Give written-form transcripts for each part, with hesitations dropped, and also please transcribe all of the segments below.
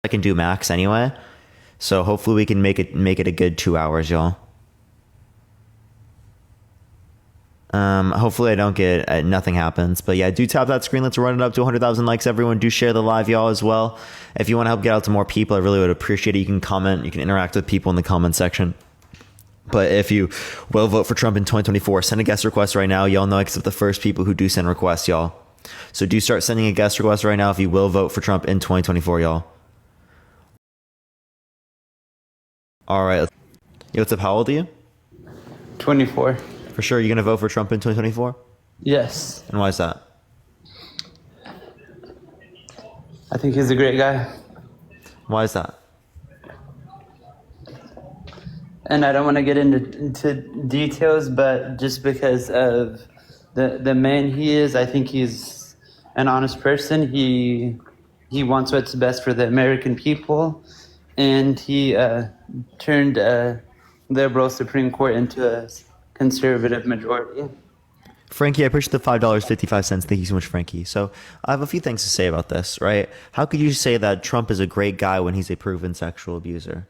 I can do max anyway. So hopefully we can make it a good 2 hours, y'all. Hopefully I don't get nothing happens, but yeah, do tap that screen. Let's run it up to 100,000 likes. Everyone, do share the live, y'all, as well. If you want to help get out to more people, I really would appreciate it. You can comment, you can interact with people in the comment section. But if you will vote for Trump in 2024, send a guest request right now. Y'all know I accept the first people who do send requests, y'all. So do start sending a guest request right now if you will vote for Trump in 2024, y'all. All right. Yo, what's up? How old are you? 24. For sure, you're going to vote for Trump in 2024? Yes. And why is that? I think he's a great guy. Why is that? And I don't want to get into details, but just because of the man he is, I think he's an honest person. He wants what's best for the American people, and he turned the liberal Supreme Court into a conservative majority. Frankie, I appreciate the $5.55. Thank you so much, Frankie. So I have a few things to say about this, right? How could you say that Trump is a great guy when he's a proven sexual abuser?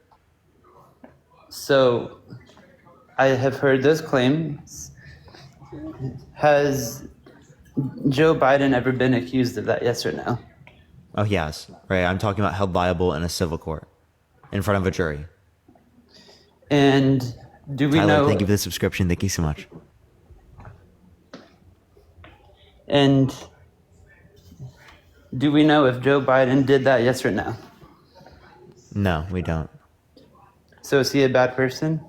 So I have heard those claims. Has Joe Biden ever been accused of that, yes or no? Oh, he has, right? I'm talking about held liable in a civil court in front of a jury. And do we Tyler, know? thank you for the subscription. Thank you so much. And do we know if Joe Biden did that, yes or no? No, we don't. So is he a bad person?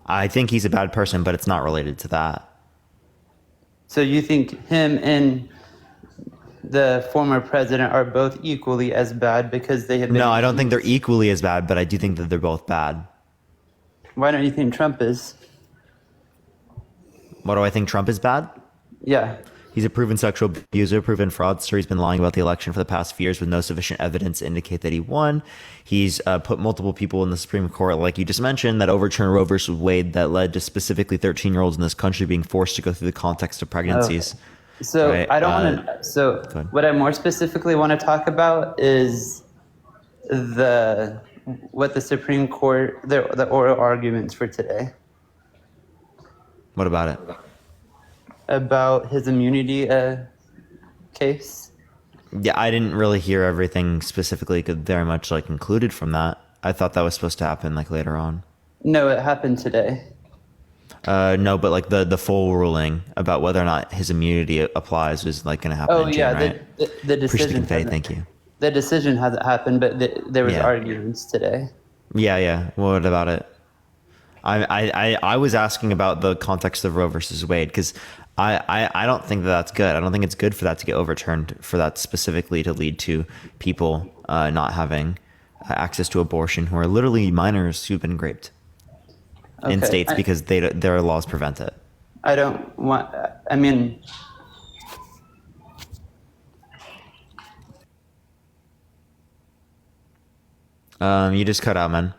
I think he's a bad person, but it's not related to that. So you think him and the former president are both equally as bad because they have been No, I don't think they're accused? equally as bad, but I do think that they're both bad. Why don't you think Trump is? What do I think Trump is bad? Yeah. He's a proven sexual abuser, proven fraudster. He's been lying about the election for the past few years with no sufficient evidence to indicate that he won. He's put multiple people in the Supreme Court, like you just mentioned, that overturned Roe versus Wade, that led to specifically 13-year-olds in this country being forced to go through the context of pregnancies. Okay. So Right, I don't want to. So go ahead. what I more specifically want to talk about is what the Supreme Court, the oral arguments for today What about it? about his immunity case. Yeah, I didn't really hear everything specifically very much like included from that. I thought that was supposed to happen like later on. No, it happened today. No, but like the full ruling about whether or not his immunity applies is like going to happen Oh in June, yeah, right? the Appreciate the decision. convey. Thank you. The decision hasn't happened, but there was Yeah. arguments today. Yeah. What about it? I was asking about the context of Roe versus Wade because I don't think that that's good. I don't think it's good for that to get overturned, for that specifically to lead to people not having access to abortion who are literally minors who've been raped in Okay. states because their laws prevent it. I don't want. I mean, You just cut out, man.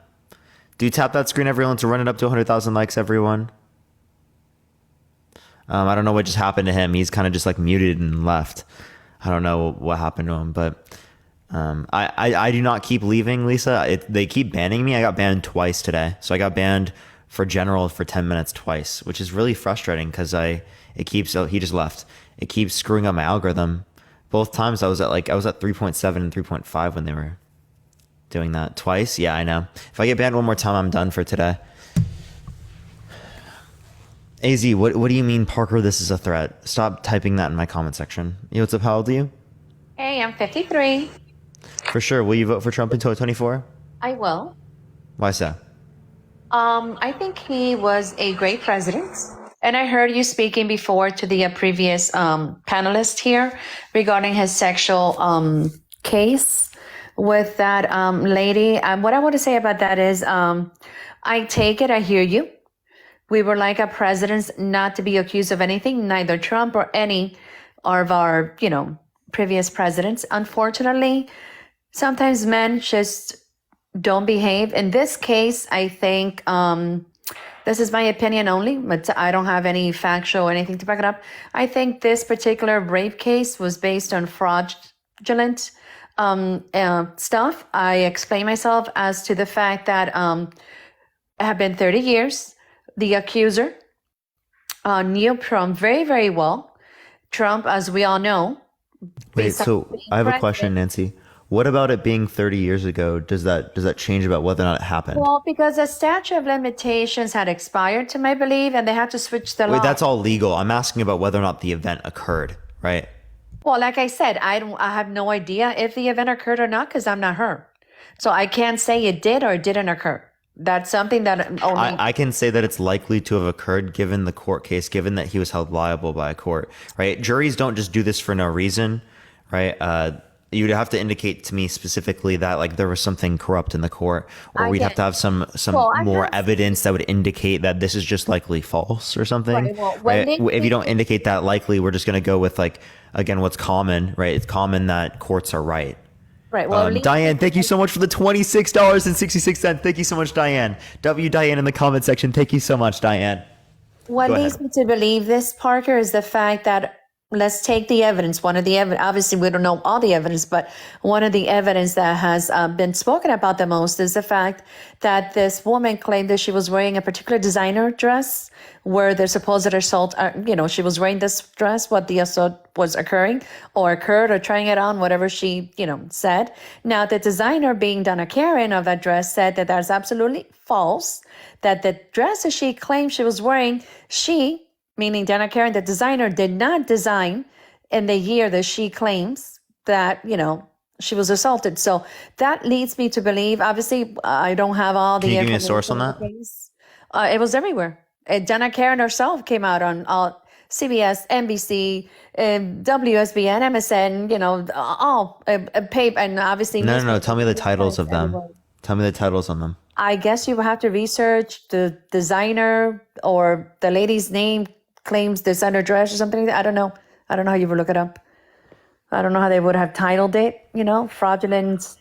Do tap that screen, everyone, to run it up to 100,000 likes, everyone. I don't know what just happened to him. He's kind of just like muted and left. I don't know what happened to him, but I do not keep leaving, Lisa. They keep banning me. I got banned twice today. So I got banned for general for 10 minutes twice, which is really frustrating because he just left. It keeps screwing up my algorithm. Both times I was at 3.7 and 3.5 when they were doing that twice. Yeah, I know. If I get banned one more time, I'm done for today. AZ, what do you mean, Parker, this is a threat? Stop typing that in my comment section. Yo, what's up? How old are you? Hey, I'm 53. For sure. Will you vote for Trump in 2024? I will. Why so? I think he was a great president. And I heard you speaking before to the previous panelist here regarding his sexual case with that lady. What I want to say about that is I take it, I hear you. We were like a presidents not to be accused of anything, neither Trump or any of our, previous presidents. Unfortunately, sometimes men just don't behave. In this case, I think this is my opinion only, but I don't have any factual or anything to back it up. I think this particular rape case was based on fraudulent stuff, I explain myself as to the fact that it had been 30 years. The accuser knew Trump very, very well. Trump, as we all know, Wait, besides so being I have a president. question, Nancy. What about it being 30 years ago? Does that change about whether or not it happened? Well, because the statute of limitations had expired, to my belief, and they had to switch the law. Wait, that's all legal. I'm asking about whether or not the event occurred, right? Well, like I said, I have no idea if the event occurred or not because I'm not her. So I can't say it did or it didn't occur. That's something that only I can say that it's likely to have occurred given the court case, given that he was held liable by a court, right? Juries don't just do this for no reason, right? You'd have to indicate to me specifically that like there was something corrupt in the court, or I we'd have get- to have some Well, I more have- evidence that would indicate that this is just likely false or something. Right, well, when Right? they- If you don't indicate that likely, we're just going to go with like, again, what's common, right? It's common that courts are right. right. Well, Diane, thank you so much for the $26.66. Thank you so much, Diane. Diane in the comment section. Thank you so much, Diane. what go leads ahead. me to believe this, Parker, is the fact that let's take the evidence. One of the evidence, obviously, we don't know all the evidence, but one of the evidence that has been spoken about the most is the fact that this woman claimed that she was wearing a particular designer dress where the supposed assault, she was wearing this dress, what the assault was occurring or occurred or trying it on, whatever she, said. Now, the designer, being Donna Karen of that dress, said that that's absolutely false, that the dress that she claimed she was wearing, meaning Donna Karen, the designer, did not design in the year that she claims that, she was assaulted. So that leads me to believe, obviously, I don't have all the Can you give me a information source on in the that? case. It was everywhere. Donna Karen herself came out on CBS, NBC, WSBN, MSN, all paper, and obviously. No. Tell me the newspapers, titles of them. everywhere. Tell me the titles on them. I guess you will have to research the designer or the lady's name claims designer dress or something. I don't know. I don't know how you would look it up. I don't know how they would have titled it, fraudulent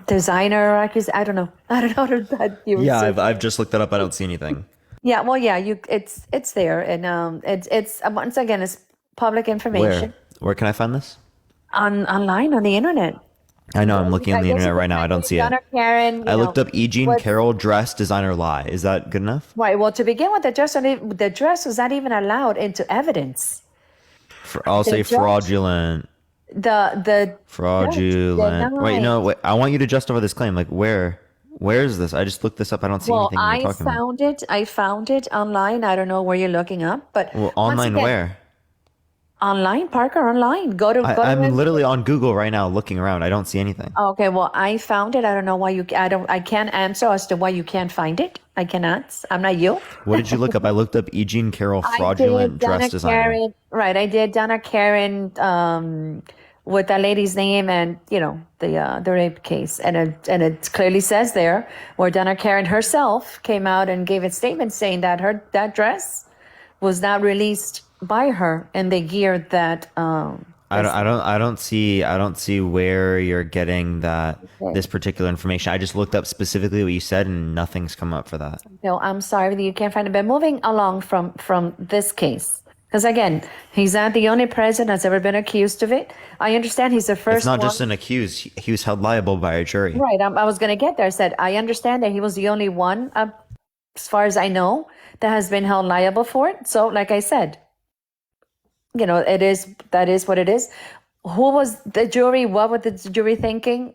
designer accusation. I don't know. I don't know that you Yeah, I've just looked that up. I don't see anything. Yeah, well, yeah, it's there, and it's once again, it's public information Where can I find this? online on the internet. I know I'm looking on the I guess internet you right now. I don't see it. Donna Karen. I looked up E. Jean what- Carroll dress designer lie. Is that good enough? Right. Well, to begin with, the dress was not even allowed into evidence. I'll say judge- fraudulent. The Fraudulent. denied. Wait, no. Wait. I want you to justify this claim. Like where? Where is this? I just looked this up. I don't see Well, anything I you're talking about. found it. I found it online. I don't know where you're looking up, but Well, once online again, where? Online, Parker, online. Go to. I'm literally on Google right now looking around. I don't see anything. Okay, well, I found it. I don't know why I can't answer as to why you can't find it. I cannot. I'm not you. What did you look up? I looked up E. Jean Carroll fraudulent dress Donna designer. Karen, right, I did Donna Karen with that lady's name and the rape case, and it clearly says there where Donna Karen herself came out and gave a statement saying that that dress was not released by her in the year that I don't see where you're getting this particular information. I just looked up specifically what you said and nothing's come up for that. No, I'm sorry that you can't find it. But moving along from this case, because again, he's not the only president that's ever been accused of it. I understand he's the first It's not one. just an accused. He was held liable by a jury. Right. I was going to get there. I said, I understand that he was the only one, as far as I know, that has been held liable for it. So, like I said, that is what it is. Who was the jury? What was the jury thinking?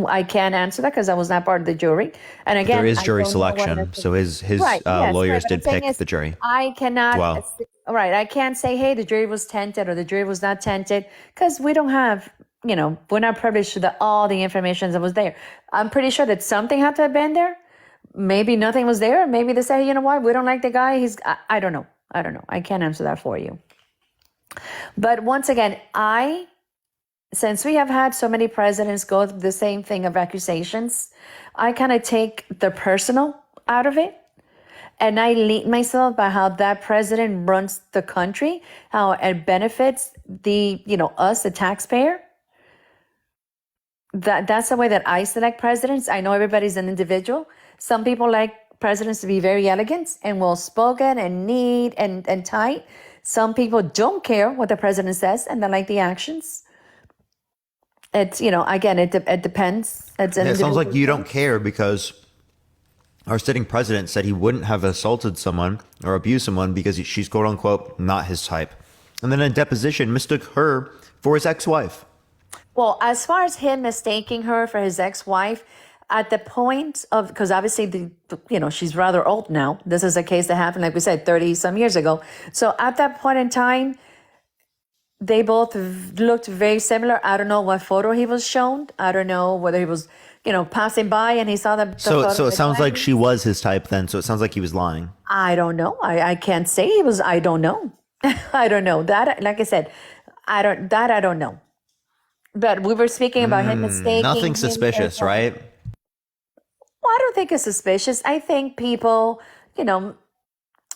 I can't answer that because I was not part of the jury. And again, There is I jury don't know what selection, other- so his Right, yes, lawyers right, did what I'm saying pick is the jury. I cannot. Wow. Right, I can't say, hey, the jury was tainted or the jury was not tainted because we don't have, we're not privileged to all the information that was there. I'm pretty sure that something had to have been there. Maybe nothing was there. Maybe they say, you know what, we don't like the guy. I don't know. I can't answer that for you. But once again, since we have had so many presidents go through the same thing of accusations, I kind of take the personal out of it. And I lead myself by how that president runs the country, how it benefits us, the taxpayer. That's the way that I select presidents. I know everybody's an individual. Some people like presidents to be very elegant and well-spoken and neat and tight. Some people don't care what the president says and they like the actions. It's, again, it depends. It's an It sounds like individual you thing. don't care because our sitting president said he wouldn't have assaulted someone or abused someone because she's quote unquote not his type. And then in a deposition mistook her for his ex-wife. Well, as far as him mistaking her for his ex-wife, at the point of, because obviously she's rather old now. This is a case that happened, like we said, 30 some years ago. So at that point in time, they both looked very similar. I don't know what photo he was shown. I don't know whether he was, passing by and he saw the So photo. it sounds like she was his type then. So it sounds like he was lying. I don't know. I can't say he was. I don't know. I don't know that. Like I said, I don't know. But we were speaking about him mistaking. Nothing him suspicious, as a- right? Well, I don't think it's suspicious. I think people,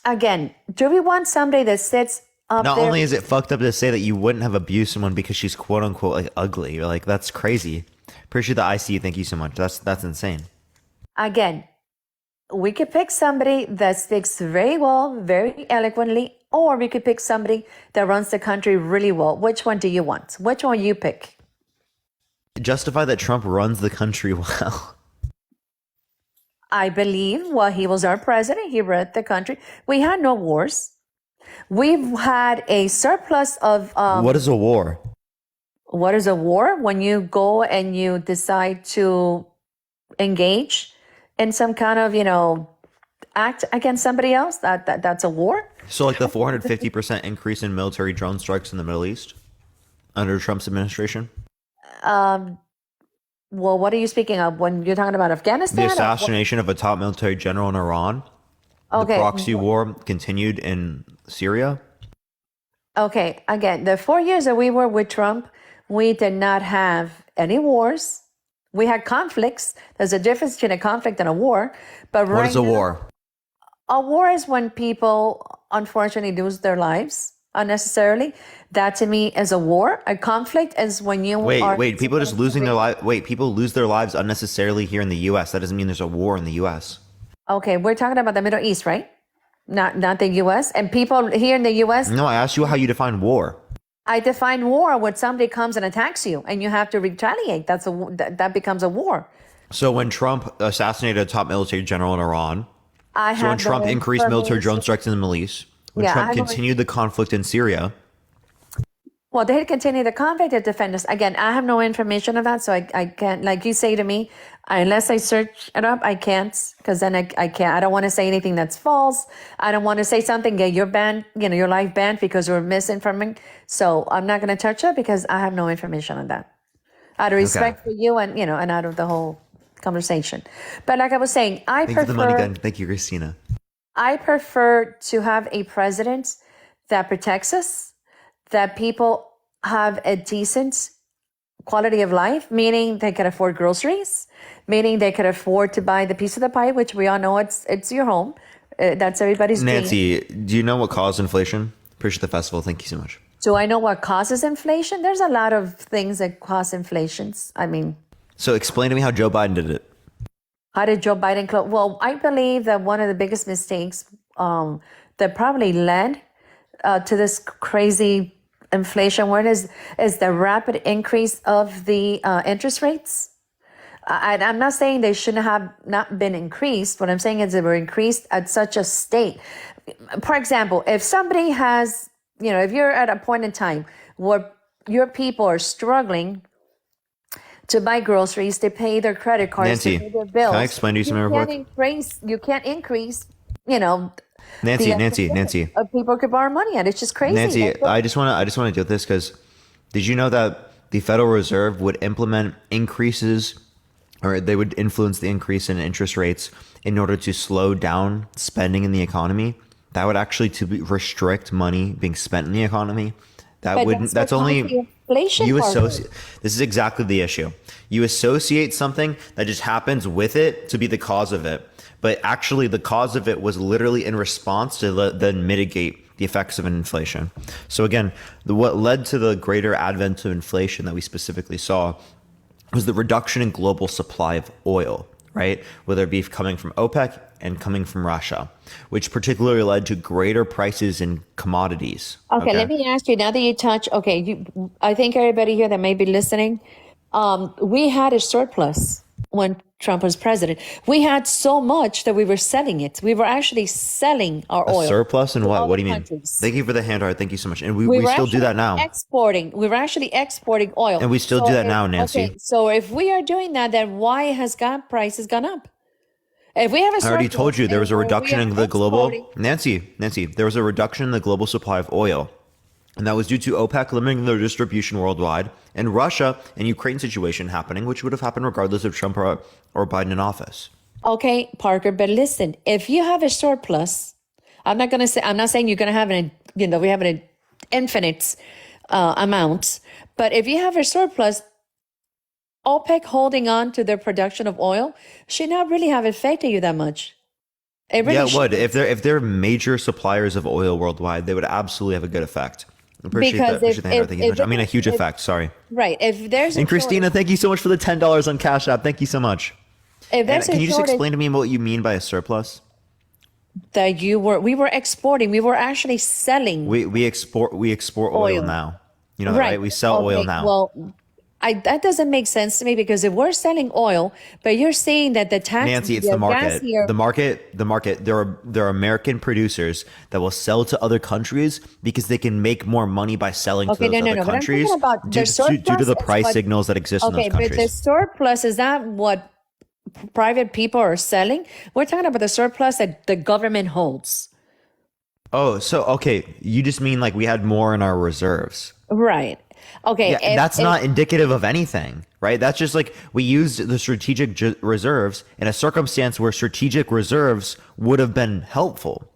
again, do we want somebody that sits up Not there? only is it fucked up to say that you wouldn't have abused someone because she's quote unquote like ugly. You're like, that's crazy. Appreciate the ICU. Thank you so much. That's insane. Again, we could pick somebody that speaks very well, very eloquently, or we could pick somebody that runs the country really well. Which one do you want? Which one you pick? Justify that Trump runs the country well. I believe while he was our president, he ran the country. We had no wars. We've had a surplus of What is a war? what is a war? When you go and you decide to engage in some kind of, act against somebody else, that's a war. So like the 450% increase in military drone strikes in the Middle East under Trump's administration? Well, what are you speaking of when you're talking about The Afghanistan? assassination of a top military general in Iran. Okay. The proxy war continued in Syria. Okay, again, the 4 years that we were with Trump, we did not have any wars. We had conflicts. There's a difference between a conflict and a war. But What right is a now, war? a war is when people unfortunately lose their lives unnecessarily. That to me is a war. A conflict is when you are. Wait, people just losing their life. Wait, people lose their lives unnecessarily here in the US. That doesn't mean there's a war in the US. Okay, we're talking about the Middle East, right? Not the U.S. And people here in the U.S. No, I asked you how you define war. I define war when somebody comes and attacks you and you have to retaliate. That becomes a war. So when Trump assassinated a top military general in Iran, I so when have Trump the increased military drone information. strikes in the Middle East, when Yeah, I Trump have continued the conflict in Syria, Well, they continue the conflict to defend us. Again, I have no information of that, so I can't, like you say to me, unless I search it up, I can't, because then I can't. I don't want to say anything that's false. I don't want to say something, get your banned, your life banned because we're misinforming. So I'm not going to touch it because I have no information on that. Out of respect for you and out of the whole conversation. But like I was saying, thank you for the money gun. Thank you, Christina. I prefer to have a president that protects us, that people have a decent quality of life, meaning they can afford groceries, meaning they could afford to buy the piece of the pie, which we all know it's your home. That's everybody's dream. Nancy, do you know what caused inflation? Appreciate the festival. Thank you so much. Do I know what causes inflation? There's a lot of things that cause inflations. I mean, So explain to me how Joe Biden did it. how did Joe Biden close? Well, I believe that one of the biggest mistakes that probably led to this crazy inflation word is the rapid increase of the interest rates. I'm not saying they shouldn't have not been increased. What I'm saying is they were increased at such a state. For example, if somebody has, if you're at a point in time where your people are struggling to buy groceries, to pay their credit cards, Nancy, to pay their bills, can I explain to you something real quick? You can't increase, Nancy. People could borrow money and it's just crazy. Nancy, I just want to deal with this because did you know that the Federal Reserve would implement increases, or they would influence the increase in interest rates in order to slow down spending in the economy? That would actually restrict money being spent in the economy. But That's only inflation. you associate. This is exactly the issue. You associate something that just happens with it to be the cause of it, but actually the cause of it was literally in response to then mitigate the effects of an inflation. So again, what led to the greater advent of inflation that we specifically saw was the reduction in global supply of oil, right? Whether it be coming from OPEC and coming from Russia, which particularly led to greater prices in commodities. Okay, let me ask you, now that you touch, I think everybody here that may be listening We had a surplus when Trump was president. We had so much that we were selling it. We were actually selling our A oil. surplus and to what? What other do you mean? countries. Thank you for the hand art. Thank you so much. And We we were still do that actually now. exporting. We were actually exporting oil. And we still do that now, Nancy. Okay, so if we are doing that, then why has prices gone up? If we have a I already surplus told you there was a and we reduction are in the global exporting- Nancy, there was a reduction in the global supply of oil. And that was due to OPEC limiting their distribution worldwide and Russia and Ukraine situation happening, which would have happened regardless of Trump or Biden in office. Okay, Parker, but listen, if you have a surplus, I'm not saying you're going to have we have an infinite amount, but if you have a surplus, OPEC holding on to their production of oil should not really have affected you that much. It really Yeah, it would. shouldn't. If they're major suppliers of oil worldwide, they would absolutely have a good effect. Appreciate Because that. Appreciate the hand art. Thank you so much. I mean, a huge if- effect. Sorry. Right. If there's And Christina, thank you so much for the $10 on Cash App. Thank you so much. if And there's can a you just shortage explain to me what you mean by a surplus? that we were exporting, we were actually selling. We export oil Oil. now. You know that, right? We sell oil Okay, now. Well, that doesn't make sense to me because if we're selling oil, but you're saying that the tax, Nancy, it's the gas market. here, The market. There are American producers that will sell to other countries because they can make more money by selling to Okay, those no, other but I'm countries talking about the due to surplus the is price what- signals that exist in okay, those but the countries. surplus, is that what private people are selling? We're talking about the surplus that the government holds. Oh, so okay, you just mean like we had more in our reserves. Right. Okay. Yeah, that's not indicative of anything, right? That's just like we used the strategic reserves in a circumstance where strategic reserves would have been helpful.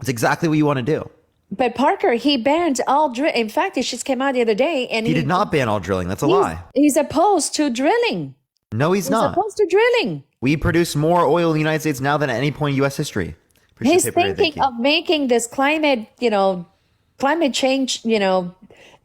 It's exactly what you want to do. But Parker, he banned all drill. In fact, it just came out the other day, and He did not ban all drilling. That's a he's, lie. he's opposed to drilling. No, he's He's not. opposed to drilling. We produce more oil in the United States now than at any point in U.S. history. Appreciate He's the paper, thank thinking you. of making this climate change,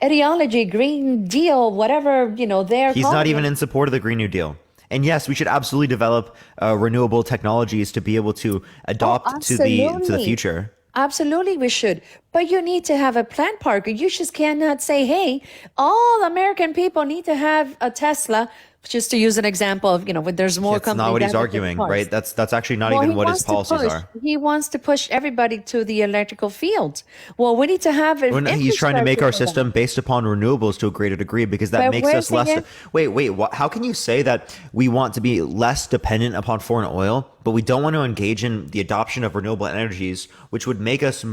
ideology, Green Deal, whatever, they're He's calling not even it. in support of the Green New Deal. And yes, we should absolutely develop renewable technologies to be able to adopt to the absolutely. future. Absolutely, we should. But you need to have a plan, Parker. You just cannot say, hey, all American people need to have a Tesla, just to use an example of, when there's more That's companies. not what he's that have arguing, different right? cars. That's actually not Well, even he what his wants to policies push- are. He wants to push everybody to the electrical field. Well, we need to have an Well, no, he's trying to make our infrastructure for that. system based upon renewables to a greater degree because that But makes where's us less. the- Wait, what, how can you say that we want to be less dependent upon foreign oil, but we don't want to engage in the adoption of renewable energies, which would make us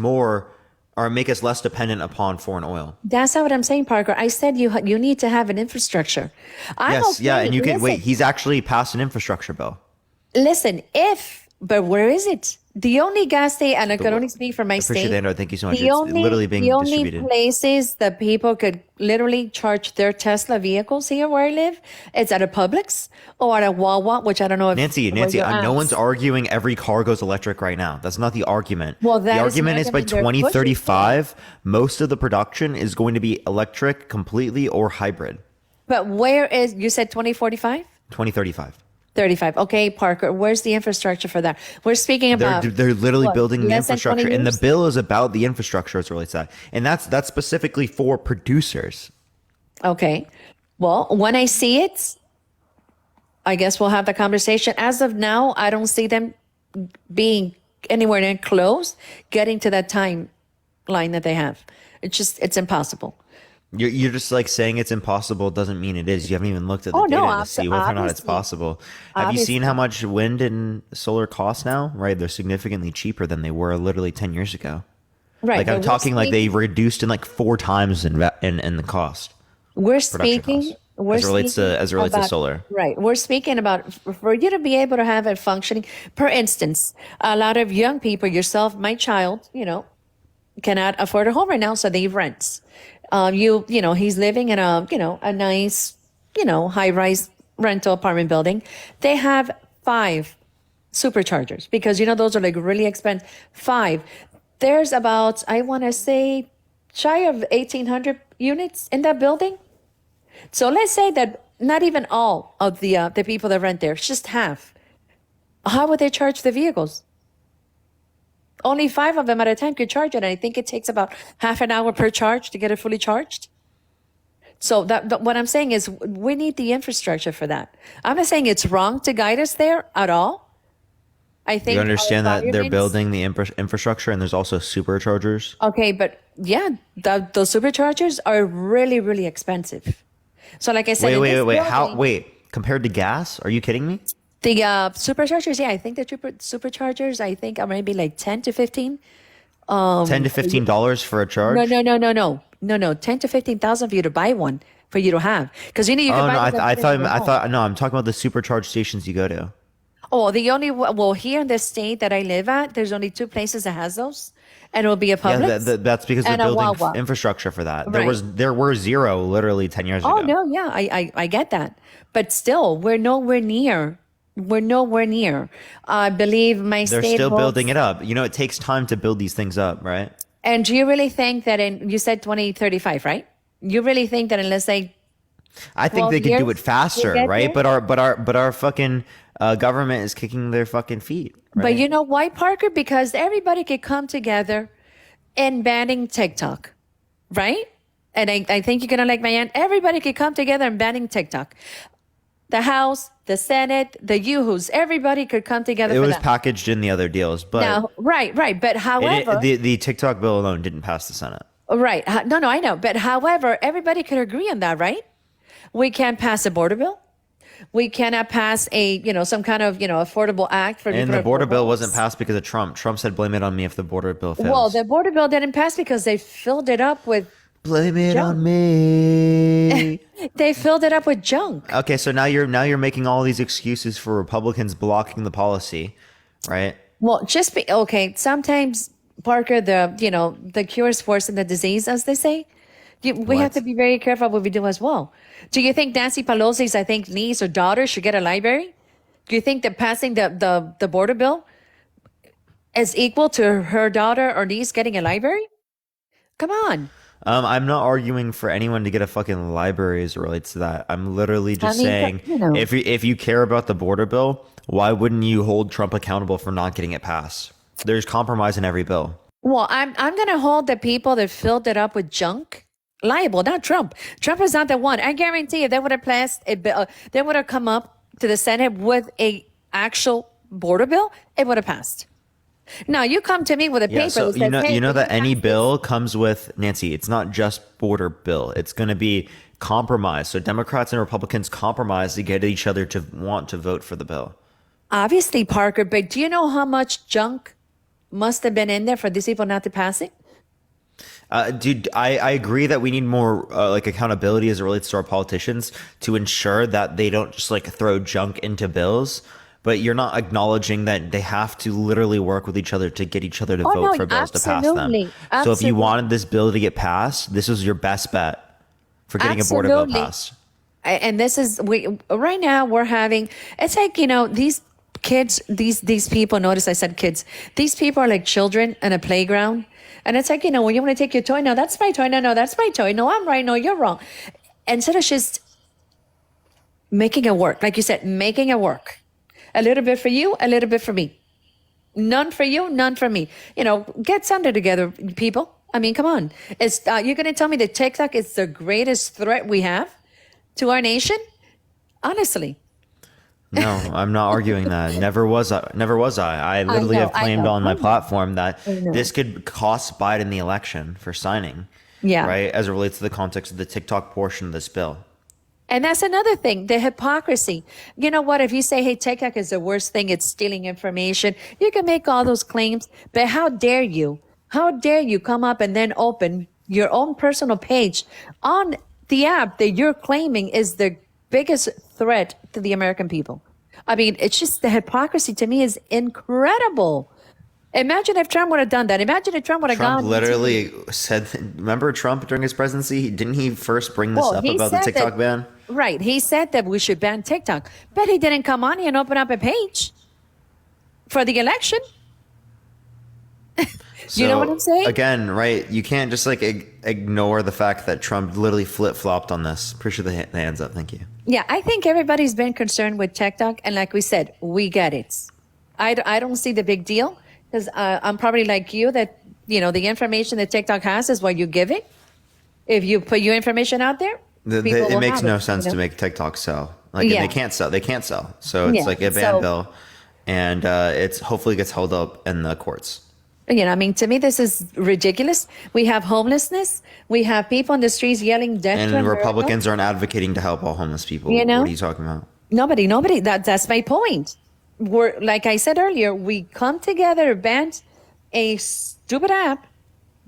make us less dependent upon foreign oil? That's not what I'm saying, Parker. I said you need to have an infrastructure. Yes, yeah, and you can wait. Listen, He's actually passed an infrastructure bill. Listen, but where is it? The only gas station, and I can only speak for my Appreciate state. the Android. Thank you so much. The It's only, literally being the only distributed. places that people could literally charge their Tesla vehicles here where I live, it's at a Publix or at a Wawa, which I don't know if Nancy, where you're no at. one's arguing every car goes electric right now. That's not the argument. Well, that the is the argument is by argument they're pushing 2035, most of the production is going to be electric completely or hybrid. But where is, you said 2045? 2035. 35. Okay, Parker, where's the infrastructure for that? We're speaking about. They're literally what, building the less than 20 infrastructure, and the years? bill is about the infrastructure as it relates to that. And that's specifically for producers. Okay. Well, when I see it, I guess we'll have the conversation. As of now, I don't see them being anywhere near close, getting to that timeline that they have. It's impossible. You're just like saying it's impossible doesn't mean it is. You haven't even looked at the Oh, no, data to see whether or not it's obviously. possible. Have you seen how much wind and solar cost now? Right, they're significantly cheaper than they were literally 10 years ago. Right. Like I'm but we're talking like they speaking- reduced in like 4 times in the cost. We're production speaking. costs, We're as it relates to- speaking as it relates to about- solar. Right. We're speaking about for you to be able to have it functioning. For instance, a lot of young people, yourself, my child, cannot afford a home right now, so they rent. He's living in a nice, high-rise rental apartment building. They have 5 superchargers because those are like really expensive. 5. There's about, I want to say, shy of 1,800 units in that building. So let's say that not even all of the people that rent there, just half. How would they charge the vehicles? Only 5 of them at a time could charge it, and I think it takes about half an hour per charge to get it fully charged. So what I'm saying is we need the infrastructure for that. I'm not saying it's wrong to guide us there at all. I think You understand our that they're environments- building the infrastructure, and there's also superchargers. Okay, but yeah, those superchargers are really, really expensive. So like I said, in this building, Wait, compared to gas? Are you kidding me? the superchargers, yeah, I think the superchargers, I think are maybe like 10 to 15. $10 to $15 for a charge? No, 10 to 15,000 for you to buy one, for you to have. Because you know, you can Oh no, buy them I at your home. thought no. I'm talking about the supercharged stations you go to. Oh, well, here in the state that I live at, there's only 2 places that has those, and it will be a Yeah, Publix. that's because they're and a building Wawa. infrastructure for that. Right. There were 0 literally 10 years Oh ago. no, yeah, I get that, but still, we're nowhere near. We're nowhere near. I believe my They're state still holds- building it up. You know, it takes time to build these things up, right? And do you really think that you said 2035, right? You really think that unless they I think 12 they could do years it faster, to get right? there? But our fucking government is kicking their fucking feet. Right? But you know why, Parker? Because everybody could come together in banning TikTok, right? And I think you're gonna like my aunt. Everybody could come together in banning TikTok. The House, the Senate, the Yahoo's, everybody could come together it for was that. packaged in the other deals, but Now, right. But however, the TikTok bill alone didn't pass the Senate. right. No, I know. But however, everybody could agree on that, right? We can't pass a border bill. We cannot pass some kind of, affordable act for And the different border bill homes. wasn't passed because of Trump. Trump said, "Blame it on me if the border bill fails." Well, the border bill didn't pass because they filled it up with blame it Junk. on me. they filled it up with junk. Okay, so now you're making all these excuses for Republicans blocking the policy, right? Well, just be okay. Sometimes, Parker, the cure is worse than the disease, as they say. We have What? to be very careful what we do as well. Do you think Nancy Pelosi's, niece or daughter should get a library? Do you think that passing the border bill is equal to her daughter or niece getting a library? Come on. I'm not arguing for anyone to get a fucking library as it relates to that. I'm literally just I mean, saying, if you care about the border bill, why wouldn't you hold Trump accountable for not getting it passed? There's compromise in every bill. Well, I'm going to hold the people that filled it up with junk liable, not Trump. Trump is not the one. I guarantee if they would have passed a bill, they would have come up to the Senate with a actual border bill, it would have passed. Now you come to me with a Yeah, paper so that says, hey, you know we that can any pass bill comes with Nancy. It's not just border bill. It's going to be compromise. So Democrats and Republicans compromise to get each other to want to vote for the bill. Obviously, Parker, but do you know how much junk must have been in there for these people not to pass it? Dude, I agree that we need more accountability as it relates to our politicians to ensure that they don't just throw junk into bills. But you're not acknowledging that they have to literally work with each other to get each other to Oh, vote no, for bills to pass them. absolutely. So if you Absolutely. wanted this bill to get passed, this was your best bet for getting a border bill Absolutely. passed. And this is right now we're having, it's like, these kids, these people, notice I said kids, these people are like children in a playground. And it's like, when you want to take your toy, no, that's my toy. No, that's my toy. No, I'm right. No, you're wrong. Instead of just making it work, like you said, making it work. A little bit for you, a little bit for me. None for you, none for me. Get something together, people. I mean, come on. You're going to tell me that TikTok is the greatest threat we have to our nation? Honestly. No, I'm not arguing that. Never was I. I literally have claimed on my platform that this could cost Biden the election for signing. Yeah. Right? As it relates to the context of the TikTok portion of this bill. And that's another thing, the hypocrisy. You know what? If you say, hey, TikTok is the worst thing, it's stealing information, you can make all those claims. But how dare you? How dare you come up and then open your own personal page on the app that you're claiming is the biggest threat to the American people? I mean, it's just the hypocrisy to me is incredible. Imagine if Trump would have done that. Imagine if Trump would have Trump gone. literally said, remember Trump during his presidency? Didn't he first bring this up he about the said TikTok that- ban? Right. He said that we should ban TikTok, but he didn't come on here and open up a page for the election. You know what I'm saying? Again, right? You can't just ignore the fact that Trump literally flip-flopped on this. Appreciate the hands up. Thank you. Yeah, I think everybody's been concerned with TikTok, and like we said, we get it. I don't see the big deal because I'm probably like you that the information that TikTok has is what you give it. If you put your information out there, People It will makes have no it, sense you to know? make TikTok sell. Like, and Yeah. they can't sell. They can't sell. So it's Yeah. like a ban So, bill, and it's hopefully gets held up in the courts. you know, I mean, to me, this is ridiculous. We have homelessness. We have people on the streets yelling death to And America. Republicans aren't advocating to help all homeless people. You know? What are you talking about? Nobody. That's my point. We're, like I said earlier, we come together, band a stupid app,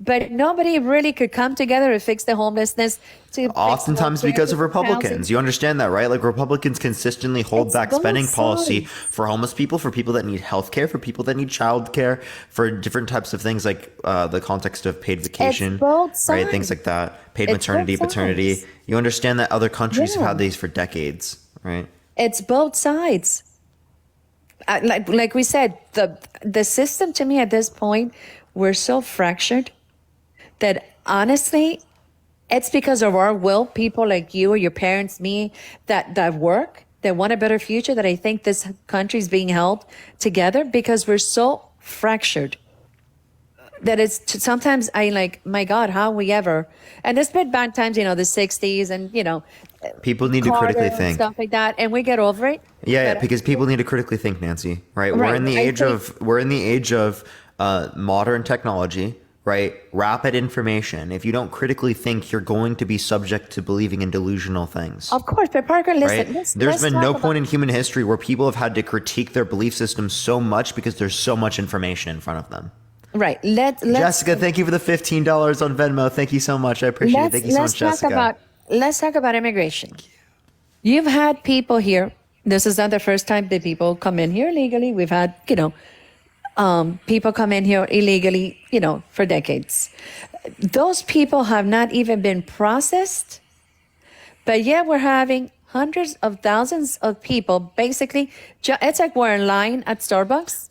but nobody really could come together to fix the homelessness. To fix Oftentimes healthcare, because to of fix Republicans. housing. You understand that, right? Like, Republicans consistently hold It's back both spending policy sides. for homeless people, for people that need health care, for people that need child care, for different types of things like the context of paid vacation, both right? Things sides. like that. Paid It's maternity, both paternity. sides. You understand that other countries have Yeah. had these for decades, right? It's both sides. Like we said, the system to me at this point, we're so fractured that honestly, it's because of our will, people like you or your parents, me, that work, that want a better future, that I think this country's being held together because we're so fractured that sometimes I like, my God, how we ever, and there's been bad times, you know, the 60s and, you know, People need to Carter critically and think. stuff like that, and we get over it. Yeah, But because people need to critically think, Nancy. Right? We're Right, in the I age think- of modern technology, right? Rapid information. If you don't critically think, you're going to be subject to believing in delusional things. Of course, but Parker, listen, Right? let's There's been talk no about- point in human history where people have had to critique their belief system so much because there's so much information in front of them. Right. Let's Jessica, thank you for the $15 on Venmo. Thank you so much. I appreciate it. Thank you so much, Jessica. Let's talk about immigration. You've had people here. This is not the first time that people come in here illegally. We've had, you know, people come in here illegally, you know, for decades. Those people have not even been processed, but yet we're having hundreds of thousands of people. Basically, it's like we're in line at Starbucks.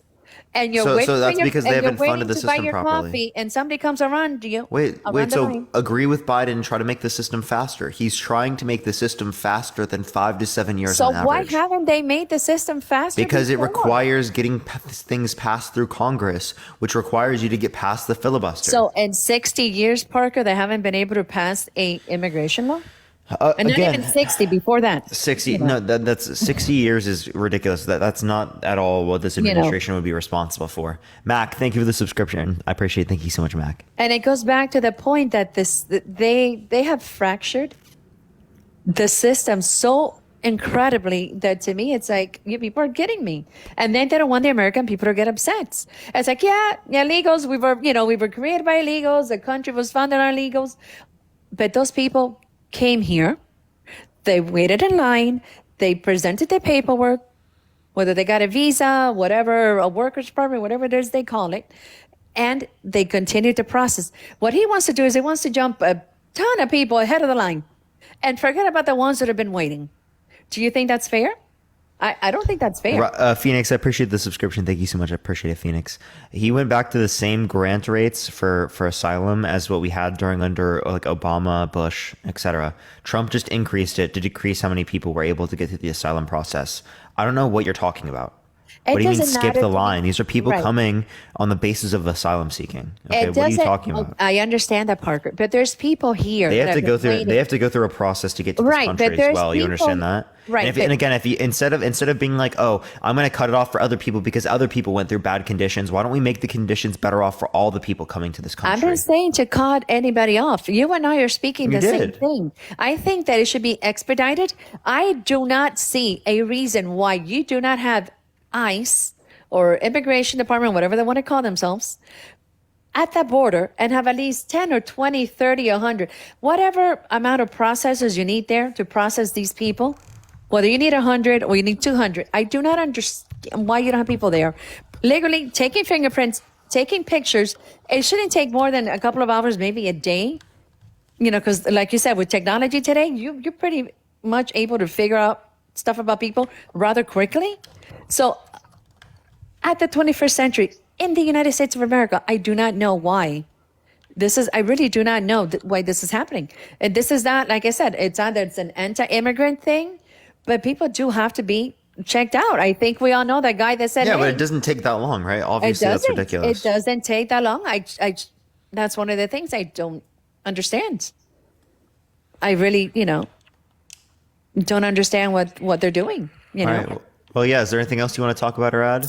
And you're So waiting that's for your, because they and you're haven't funded waiting the to buy system your properly. coffee, and somebody comes around you. Wait, around the so line. agree with Biden and try to make the system faster. He's trying to make the system faster than 5 to 7 years So on why average. haven't they made the system faster? Because it before? requires getting things passed through Congress, which requires you to get past the filibuster. So in 60 years, Parker, they haven't been able to pass a immigration law? And not again, even 60 before that. 60 no that's 60 years is ridiculous. That's not at all what this You know. administration would be responsible for. Mac, thank you for the subscription. I appreciate it. Thank you so much, Mac. And it goes back to the point that they have fractured the system so incredibly that to me it's like, you people are kidding me. And then they don't want the American people to get upset. It's like, yeah, illegals, we were created by illegals, the country was founded on illegals. But those people came here, they waited in line, they presented their paperwork, whether they got a visa, whatever, a workers permit, whatever it is they call it, and they continued to process. What he wants to do is he wants to jump a ton of people ahead of the line and forget about the ones that have been waiting. Do you think that's fair? I don't think that's fair. Phoenix, I appreciate the subscription. Thank you so much. I appreciate it, Phoenix. He went back to the same grant rates for asylum as what we had during under like Obama, Bush, etc. Trump just increased it to decrease how many people were able to get through the asylum process. I don't know what you're talking about. It What do you mean doesn't skip matter the to me. line? These are people Right. coming on the basis of asylum seeking. Okay, It what are you doesn't- talking about? I understand that, Parker, but there's people here. They that have to have go been through. waiting. They have to go through a process to get to this Right, country but as there's well. You people- understand that, right, And, but- and again, if you instead of being like, oh, I'm going to cut it off for other people because other people went through bad conditions. Why don't we make the conditions better off for all the people coming to this I'm country? not saying to cut anybody off. You and I are speaking You the same did. thing. I think that it should be expedited. I do not see a reason why you do not have ICE or Immigration Department, whatever they want to call themselves, at the border and have at least 10 or 20, 30, 100, whatever amount of processors you need there to process these people, whether you need 100 or you need 200. I do not understand why you don't have people there. Legally, taking fingerprints, taking pictures, it shouldn't take more than a couple of hours, maybe a day. You know, because like you said, with technology today, you're pretty much able to figure out stuff about people rather quickly. So at the 21st century, in the United States of America, I do not know why. I really do not know why this is happening. And this is not, like I said, it's either it's an anti-immigrant thing, but people do have to be checked out. I think we all know that guy that said, yeah, hey, but it doesn't take that long, right? it Obviously, that's doesn't. ridiculous. It doesn't take that long. That's one of the things I don't understand. I really, don't understand what they're doing. You All know. right. Well, yeah. Is there anything else you want to talk about or add?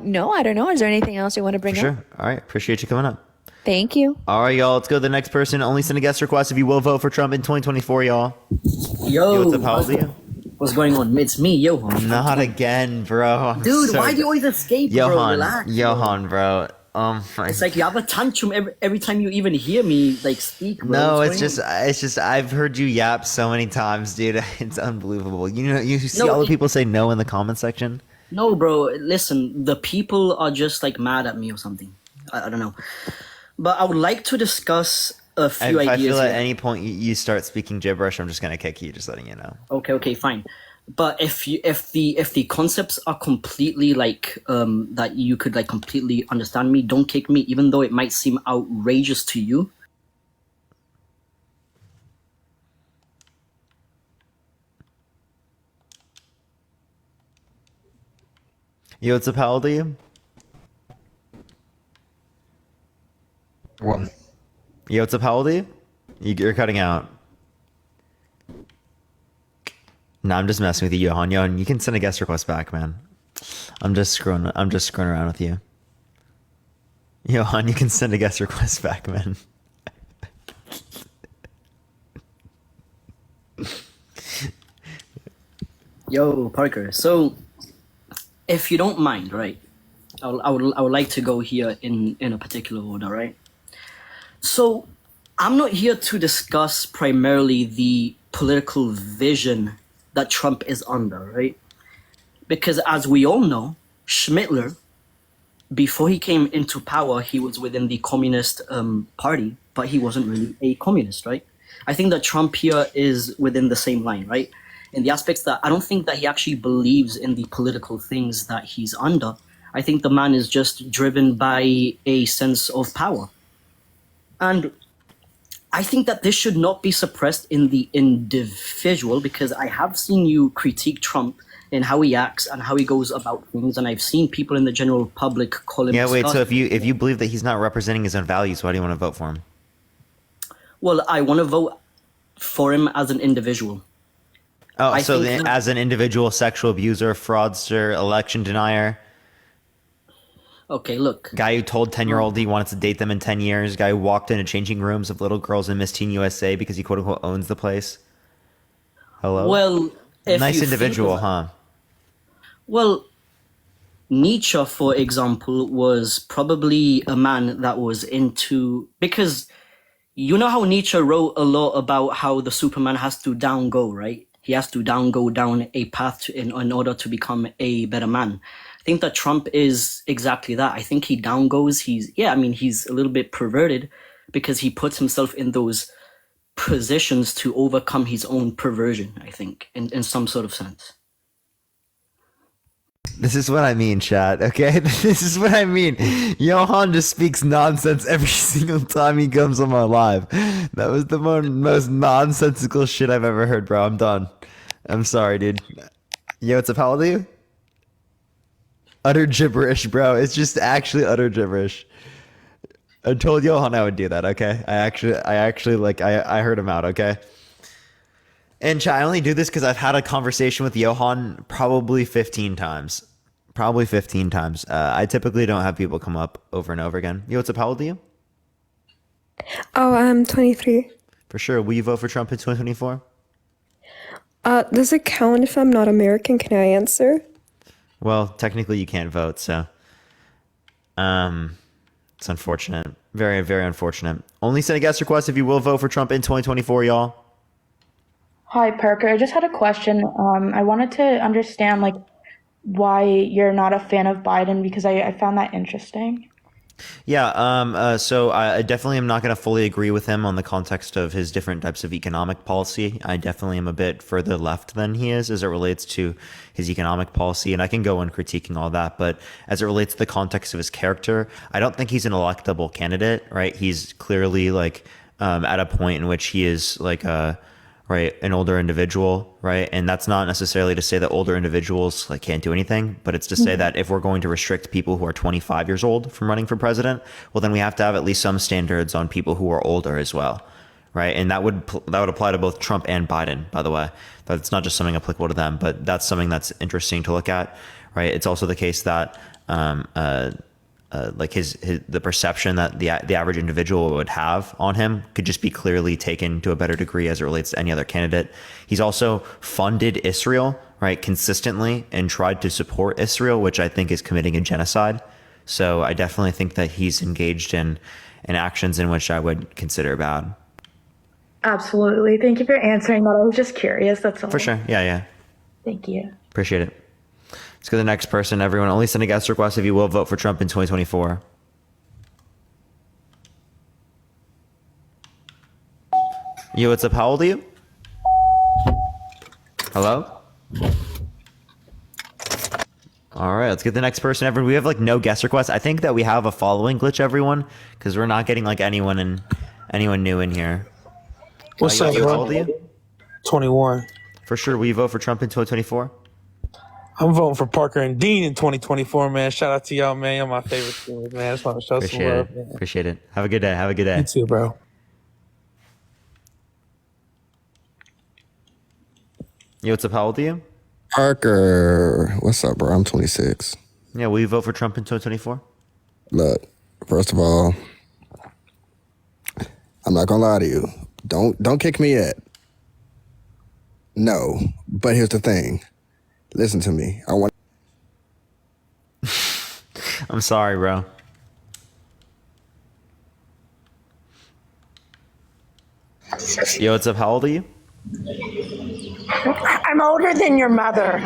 No, I don't know. Is there anything else you want to bring up? Sure. All right. Appreciate you coming up. Thank you. All right, y'all. Let's go to the next person. Only send a guest request if you will vote for Trump in 2024, y'all. Yo, What's up? How old are you? what's going on? It's me, Johan. Not again, bro. I'm Dude, so- why do you always escape, bro? Johan, Relax. bro. Johan, bro. It's like you have a tantrum every time you even hear me like speak. Bro. No, What's it's going on? just I've heard you yap so many times, dude. It's unbelievable. You know, you see No, all the it- people say no in the comment section. No, bro. Listen, the people are just like mad at me or something. I don't know. But I would like to discuss a And few if I ideas. feel at here. any point you start speaking gibberish, I'm just gonna kick you. Just letting you know. Okay, fine. But if the concepts are completely like that you could like completely understand me, don't kick me, even though it might seem outrageous to you. Yo, what's up? How old are you? One. Yo, what's up? How old are you? You're cutting out. No, I'm just messing with you, Johan. Johan, you can send a guest request back, man. I'm just screwing around with you. Johan, you can send a guest request back, man. Yo, Parker. So, if you don't mind, right? I would like to go here in a particular order, right? So, I'm not here to discuss primarily the political vision that Trump is under, right? Because as we all know, Schmittler, before he came into power, he was within the Communist Party, but he wasn't really a communist, right? I think that Trump here is within the same line, right? In the aspects that I don't think that he actually believes in the political things that he's under. I think the man is just driven by a sense of power. And I think that this should not be suppressed in the individual, because I have seen you critique Trump and how he acts and how he goes about things, and I've seen people in the general public call him. Yeah, wait. So disgusting. if you believe that he's not representing his own values, why do you want to vote for him? Well, I want to vote for him as an individual. Oh, I so think- as an individual sexual abuser, fraudster, election denier, Okay, look. guy who told 10-year-old he wanted to date them in 10 years, guy who walked into changing rooms of little girls in Miss Teen USA because he quote unquote owns the place. Hello? Well, if nice you think individual, about- huh? Well, Nietzsche, for example, was probably a man that was into, because you know how Nietzsche wrote a lot about how the Superman has to down go, right? He has to go down a path in order to become a better man. I think that Trump is exactly that. I think he down goes. He's a little bit perverted because he puts himself in those positions to overcome his own perversion, I think, in some sort of sense. This is what I mean, chat, okay? This is what I mean. Johan just speaks nonsense every single time he comes on my live. That was the most nonsensical shit I've ever heard, bro. I'm done. I'm sorry, dude. Yo, what's up? How old are you? Utter gibberish, bro. It's just actually utter gibberish. I told Johan I would do that, okay? I heard him out, okay? And chat, I only do this because I've had a conversation with Johan probably 15 times. Probably 15 times. I typically don't have people come up over and over again. Yo, what's up? How old are you? Oh, I'm 23. For sure. Will you vote for Trump in 2024? Does it count if I'm not American? Can I answer? Well, technically you can't vote, so it's unfortunate. Very, very unfortunate. Only send a guest request if you will vote for Trump in 2024, y'all. Hi, Parker. I just had a question. I wanted to understand why you're not a fan of Biden, because I found that interesting. Yeah, so I definitely am not going to fully agree with him on the context of his different types of economic policy. I definitely am a bit further left than he is as it relates to his economic policy, and I can go on critiquing all that. But as it relates to the context of his character, I don't think he's an electable candidate, right? He's clearly at a point in which he is right, an older individual, right? And that's not necessarily to say that older individuals can't do anything, but it's to say that if we're going to restrict people who are 25 years old from running for president, well, then we have to have at least some standards on people who are older as well, right? And that would apply to both Trump and Biden, by the way. That's not just something applicable to them, but that's something that's interesting to look at, right? It's also the case that like the perception that the average individual would have on him could just be clearly taken to a better degree as it relates to any other candidate. He's also funded Israel, right, consistently, and tried to support Israel, which I think is committing a genocide. So I definitely think that he's engaged in actions in which I would consider bad. Absolutely. Thank you for answering that. I was just curious. That's all. For sure. Yeah. Thank you. Appreciate it. Let's go to the next person. Everyone, only send a guest request if you will vote for Trump in 2024. Yo, what's up? How old are you? Hello? All right, let's get the next person. Everyone, we have like no guest requests. I think that we have a following glitch, everyone, because we're not getting like anyone new in here. What's up, Yo, bro? how old are you? 21. For sure. Will you vote for Trump in 2024? I'm voting for Parker and Dean in 2024, man. Shout out to y'all, man. You're my favorite team, man. I just want to show some Appreciate love, it. man. Appreciate it. Have a good day. Have a good day. You too, bro. Yo, what's up? How old are you? Parker, what's up, bro? I'm 26. Yeah, will you vote for Trump in 2024? Look, first of all, I'm not gonna lie to you. Don't kick me yet. No, but here's the thing. Listen to me. I want. I'm sorry, bro. Yo, what's up? How old are you? I'm older than your mother.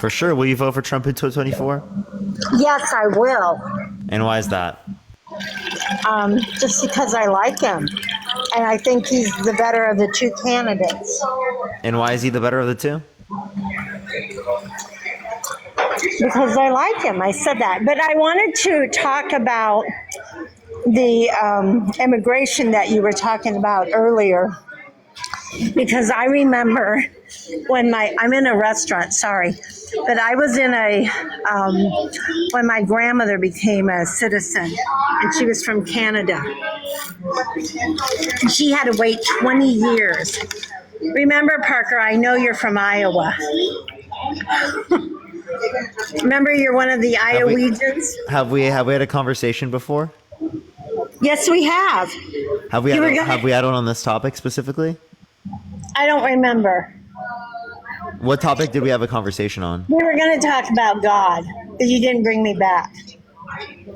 For sure. Will you vote for Trump in 2024? Yes, I will. And why is that? Just because I like him. And I think he's the better of the two candidates. And why is he the better of the two? Because I like him. I said that. But I wanted to talk about the immigration that you were talking about earlier. Because I remember when I'm in a restaurant, sorry, but I was in when my grandmother became a citizen, and she was from Canada. She had to wait 20 years. Remember, Parker, I know you're from Iowa. Remember, you're one of the Iowegians? Have we had a conversation before? Yes, we have. Have we had one on this topic specifically? I don't remember. What topic did we have a conversation on? We were going to talk about God, but you didn't bring me back.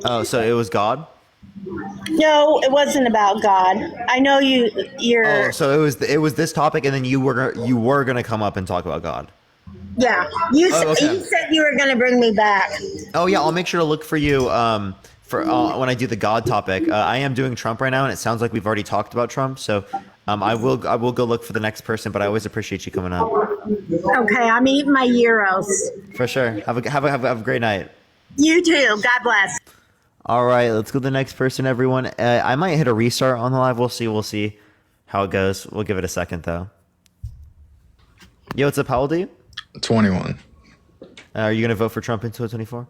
Oh, so it was God? No, it wasn't about God. I know you're. Oh, so it was this topic, and then you were gonna come up and talk about God. Yeah, you okay. you said you were going to bring me back. Oh yeah, I'll make sure to look for you for when I do the God topic. I am doing Trump right now, and it sounds like we've already talked about Trump. So I will go look for the next person. But I always appreciate you coming up. Okay, I'm eating my gyros. For sure. Have a great night. You too. God bless. All right, let's go to the next person, everyone. I might hit a restart on the live. We'll see how it goes. We'll give it a second though. Yo, what's up? How old are you? 21. Are you gonna vote for Trump in 2024?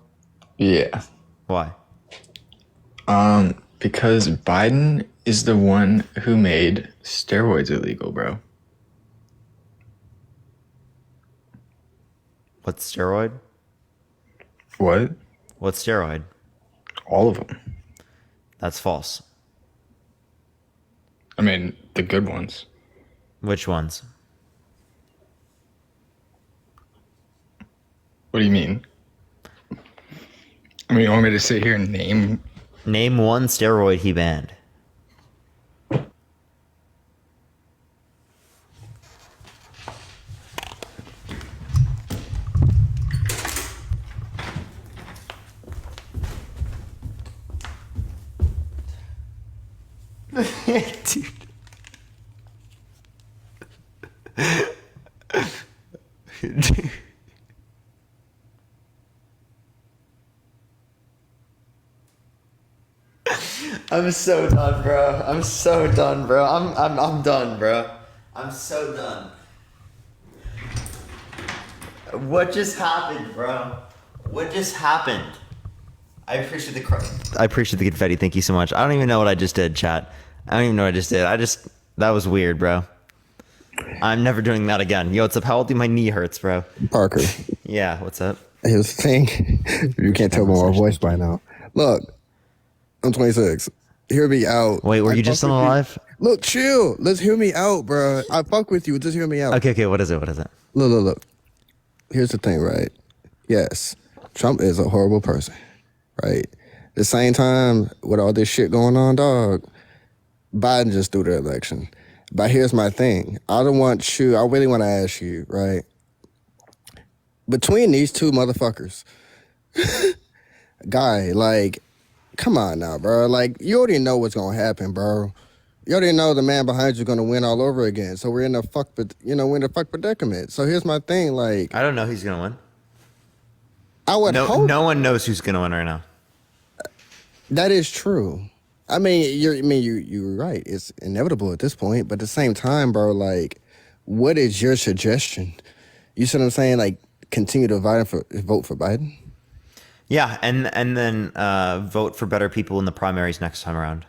Yeah. Why? Because Biden is the one who made steroids illegal, bro. What's steroid? What? What's steroid? All of them. That's false. I mean, the good ones. Which ones? What do you mean? I mean, you want me to sit here and Name one steroid he banned. Dude. I'm so done, bro. I'm so done, bro. I'm done, bro. I'm so done. What just happened, bro? What just happened? I appreciate the confetti. Thank you so much. I don't even know what I just did, chat. I don't even know what I just did. That was weird, bro. I'm never doing that again. Yo, what's up? How old do my knee hurts, bro? Parker, Yeah, what's up? here's the thing. You can't tell by my voice by now. Look, I'm 26. Hear me out. Wait, were I you just fuck still with you. alive? Look, chill. Let's hear me out, bro. I fuck with you. Just hear me out. Okay, what is it? What is it? Look. Here's the thing, right? Yes, Trump is a horrible person, right? At the same time, with all this shit going on, dog, Biden just threw the election. But here's my thing. I really want to ask you, right? Between these two motherfuckers, guy, like, come on now, bro. Like, you already know what's gonna happen, bro. You already know the man behind you is gonna win all over again. So we're in a fuck predicament. So here's my thing, like, I don't know who's gonna win. I would hope No one knows who's gonna win right now. that is true. I mean, you're right. It's inevitable at this point. But at the same time, bro, like, what is your suggestion? You see what I'm saying? Like, continue to vote for Biden. Yeah, and then vote for better people in the primaries next time around.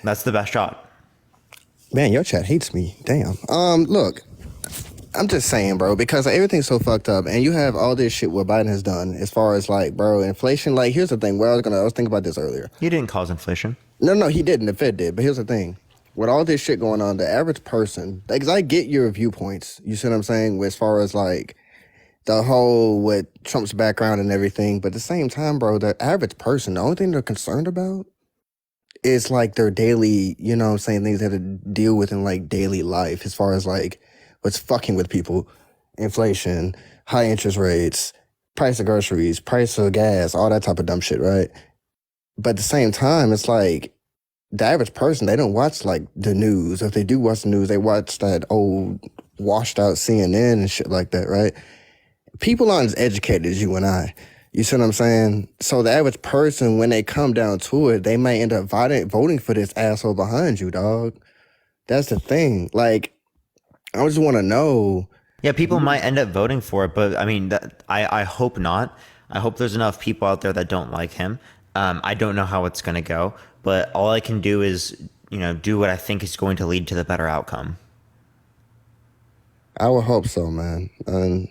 That's the best shot. Man, your chat hates me. Damn. Look, I'm just saying, bro, because everything's so fucked up, and you have all this shit what Biden has done as far as, like, bro, inflation. Like, here's the thing. I was thinking about this earlier. He didn't cause inflation. No, he didn't. The Fed did. But here's the thing. With all this shit going on, the average person, because I get your viewpoints, you see what I'm saying, as far as, like, the whole, with Trump's background and everything. But at the same time, bro, the average person, the only thing they're concerned about is, like, their daily, you know what I'm saying, things they have to deal with in, like, daily life, as far as, like, what's fucking with people, inflation, high interest rates, price of groceries, price of gas, all that type of dumb shit, right? But at the same time, it's like, the average person, they don't watch, like, the news. If they do watch the news, they watch that old washed out CNN and shit like that, right? People aren't as educated as you and I. You see what I'm saying? So the average person, when they come down to it, they might end up voting for this asshole behind you, dog. That's the thing. Like, I just want to know. Yeah, people might end up voting for it, but I mean, I hope not. I hope there's enough people out there that don't like him. I don't know how it's going to go, but all I can do is, do what I think is going to lead to the better outcome. I would hope so, man.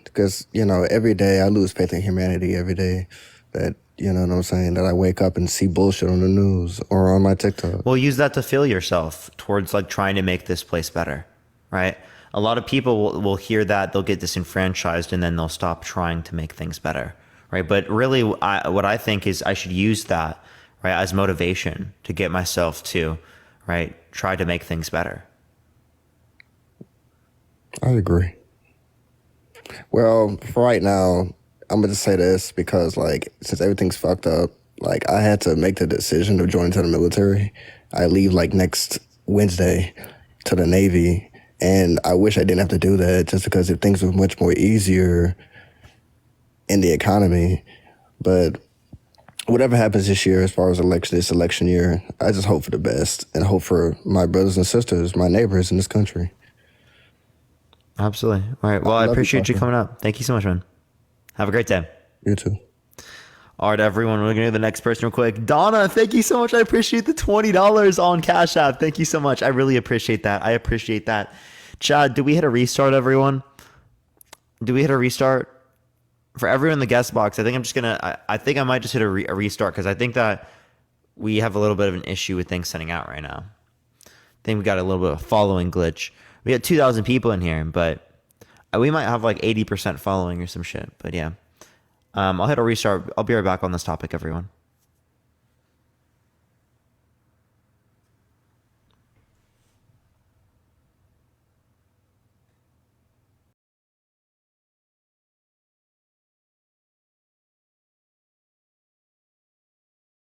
Because, every day I lose faith in humanity every day. That, you know what I'm saying, that I wake up and see bullshit on the news or on my TikTok. Well, use that to feel yourself towards, like, trying to make this place better, right? A lot of people will hear that, they'll get disenfranchised, and then they'll stop trying to make things better, right? But really, what I think is I should use that, right, as motivation to get myself to, right, try to make things better. I agree. Well, for right now, I'm going to say this because, like, since everything's fucked up, like, I had to make the decision to join to the military. I leave, like, next Wednesday to the Navy. And I wish I didn't have to do that just because if things were much more easier in the economy. But whatever happens this year as far as this election year, I just hope for the best and hope for my brothers and sisters, my neighbors in this country. Absolutely. All right. Well, I appreciate you coming up. Thank you so much, man. Have a great day. You too. All right, everyone. We're going to do the next person real quick. Donna, thank you so much. I appreciate the $20 on Cash App. Thank you so much. I really appreciate that. I appreciate that. Chad, do we hit a restart, everyone? Do we hit a restart? For everyone in the guest box, I think I'm just going to... I think I might just hit a restart because I think that we have a little bit of an issue with things sending out right now. I think we got a little bit of a following glitch. We got 2,000 people in here, but we might have like 80% following or some shit. But yeah, I'll hit a restart. I'll be right back on this topic, everyone.